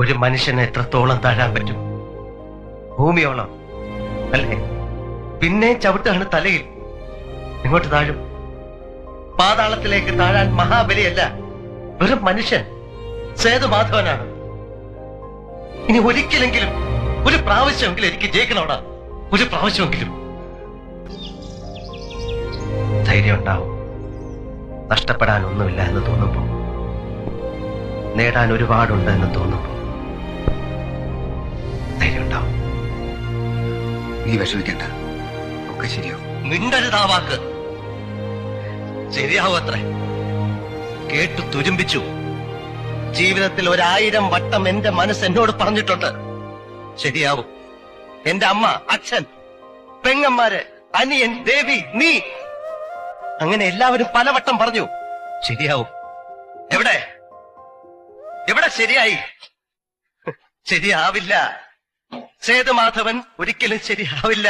ഒരു മനുഷ്യനെ എത്രത്തോളം താഴാൻ പറ്റും? ഭൂമിയോളം അല്ലേ? പിന്നെ ചവിട്ടാണ് തലയിൽ. ഇങ്ങോട്ട് താഴും. പാതാളത്തിലേക്ക് താഴാൻ മഹാബലിയല്ല, വെറും മനുഷ്യൻ സേതുമാധവനാണ്. ഇനി ഒരിക്കലെങ്കിലും, ഒരു പ്രാവശ്യമെങ്കിലും എനിക്ക് ജയിക്കണോടാ. ഒരു പ്രാവശ്യമെങ്കിലും ധൈര്യം ഉണ്ടാവും. നഷ്ടപ്പെടാൻ ഒന്നുമില്ല എന്ന് തോന്നുമ്പോ, നേടാൻ ഒരുപാടുണ്ട് എന്ന് തോന്നുമ്പോ ധൈര്യം ഉണ്ടാവും. നീ വിഷമിക്കണ്ട, ഒക്കെ ശരിയാവും. മിണ്ടരുതാ വാക്ക്. ശരിയാവും അത്രേ. കേട്ടു തുരുമ്പിച്ചു. ജീവിതത്തിൽ 1000 വട്ടം എന്റെ മനസ്സ് എന്നോട് പറഞ്ഞിട്ടുണ്ട് ശരിയാവും. എന്റെ അമ്മ, അച്ഛൻ, പെങ്ങന്മാര്, അനിയൻ, ദേവി, നീ, അങ്ങനെ എല്ലാവരും പലവട്ടം പറഞ്ഞു ശരിയാവും. എവിടെ എവിടെ ശരിയായി? ശരിയാവില്ല. സേതുമാധവൻ ഒരിക്കലും ശരിയാവില്ല.